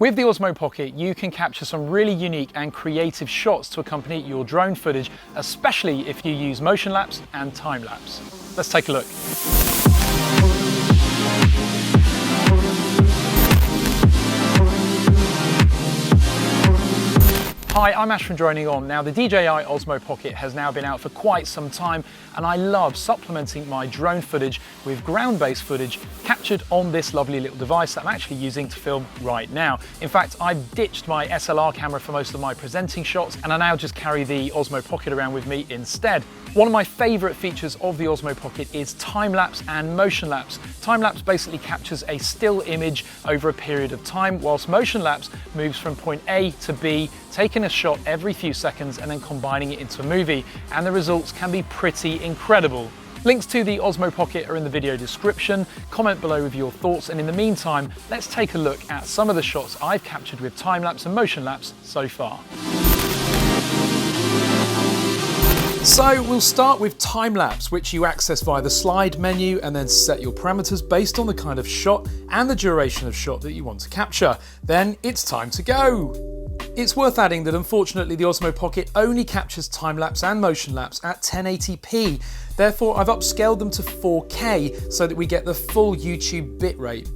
With the Osmo Pocket, you can capture some really unique and creative shots to accompany your drone footage, especially if you use motion lapse and time lapse. Let's take a look. Hi, I'm Ash from DroningON. Now, the DJI Osmo Pocket has now been out for quite some time, and I love supplementing my drone footage with ground-based footage captured on this lovely little device that I'm actually using to film right now. In fact, I've ditched my SLR camera for most of my presenting shots, and I now just carry the Osmo Pocket around with me instead. One of my favorite features of the Osmo Pocket is time-lapse and motion-lapse. Time-lapse basically captures a still image over a period of time, whilst motion-lapse moves from point A to B, taking a shot every few seconds and then combining it into a movie, and the results can be pretty incredible. Links to the Osmo Pocket are in the video description. Comment below with your thoughts, and in the meantime, let's take a look at some of the shots I've captured with time-lapse and motion-lapse so far. So we'll start with time-lapse, which you access via the slide menu and then set your parameters based on the kind of shot and the duration of shot that you want to capture. Then it's time to go. It's worth adding that unfortunately the Osmo Pocket only captures time-lapse and motion-lapse at 1080p. Therefore, I've upscaled them to 4K so that we get the full YouTube bitrate.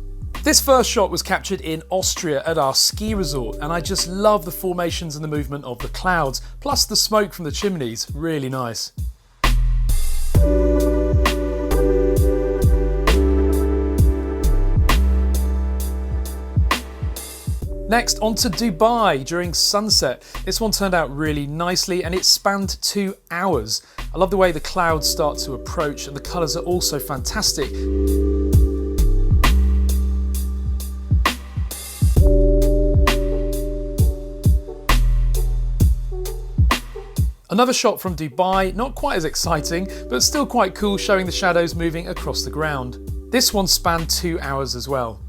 This first shot was captured in Austria at our ski resort, and I just love the formations and the movement of the clouds, plus the smoke from the chimneys, really nice. Next, on to Dubai during sunset. This one turned out really nicely and it spanned 2 hours. I love the way the clouds start to approach and the colours are also fantastic. Another shot from Dubai, not quite as exciting, but still quite cool, showing the shadows moving across the ground. This one spanned 2 hours as well.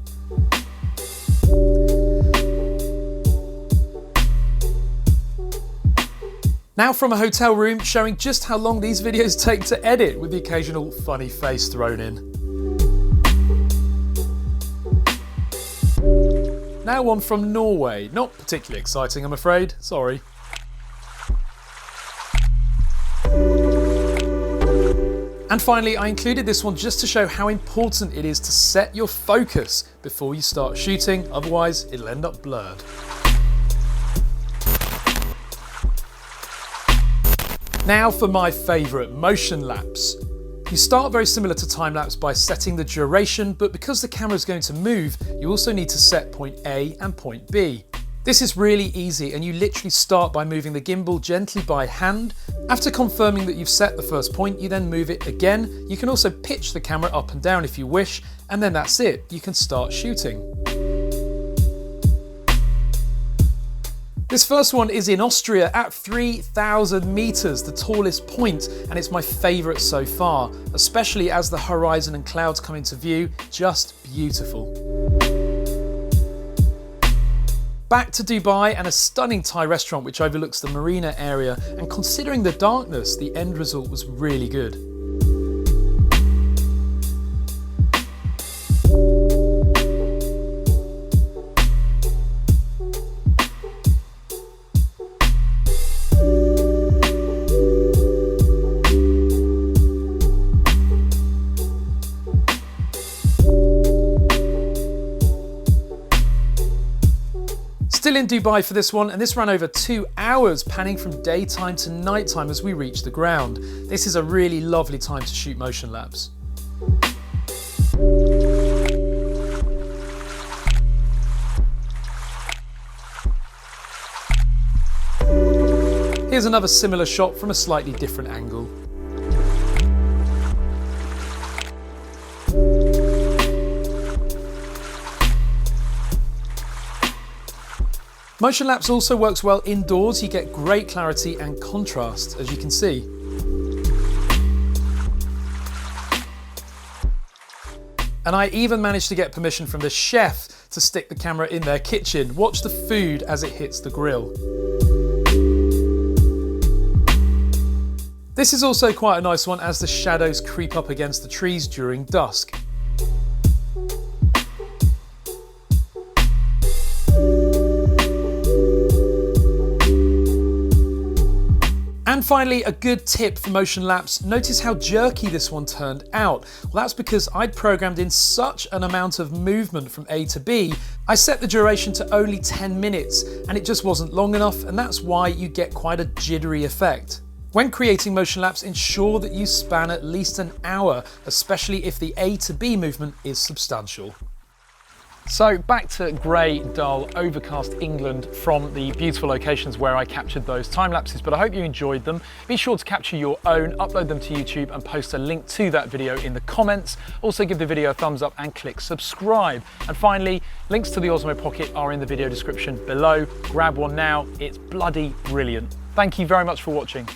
Now from a hotel room, showing just how long these videos take to edit, with the occasional funny face thrown in. Now one from Norway, not particularly exciting I'm afraid, sorry. And finally, I included this one just to show how important it is to set your focus before you start shooting, otherwise it'll end up blurred. Now for my favourite, motion lapse. You start very similar to time lapse by setting the duration, but because the camera is going to move, you also need to set point A and point B. This is really easy, and you literally start by moving the gimbal gently by hand. After confirming that you've set the first point, you then move it again. You can also pitch the camera up and down if you wish, and then that's it, you can start shooting. This first one is in Austria at 3,000 meters, the tallest point, and it's my favorite so far, especially as the horizon and clouds come into view. Just beautiful. Back to Dubai and a stunning Thai restaurant which overlooks the marina area, and considering the darkness, the end result was really good. Still in Dubai for this one, and this ran over 2 hours, panning from daytime to nighttime as we reach the ground. This is a really lovely time to shoot motion lapse. Here's another similar shot from a slightly different angle. Motion lapse also works well indoors. You get great clarity and contrast, as you can see. And I even managed to get permission from the chef to stick the camera in their kitchen. Watch the food as it hits the grill. This is also quite a nice one as the shadows creep up against the trees during dusk. And finally, a good tip for Motionlapse. Notice how jerky this one turned out. Well, that's because I'd programmed in such an amount of movement from A to B. I set the duration to only 10 minutes and it just wasn't long enough, and that's why you get quite a jittery effect. When creating Motionlapse, ensure that you span at least an hour, especially if the A to B movement is substantial. So back to grey, dull, overcast England from the beautiful locations where I captured those time lapses, but I hope you enjoyed them. Be sure to capture your own, upload them to YouTube and post a link to that video in the comments. Also give the video a thumbs up and click subscribe. And finally, links to the Osmo Pocket are in the video description below. Grab one now, it's bloody brilliant. Thank you very much for watching.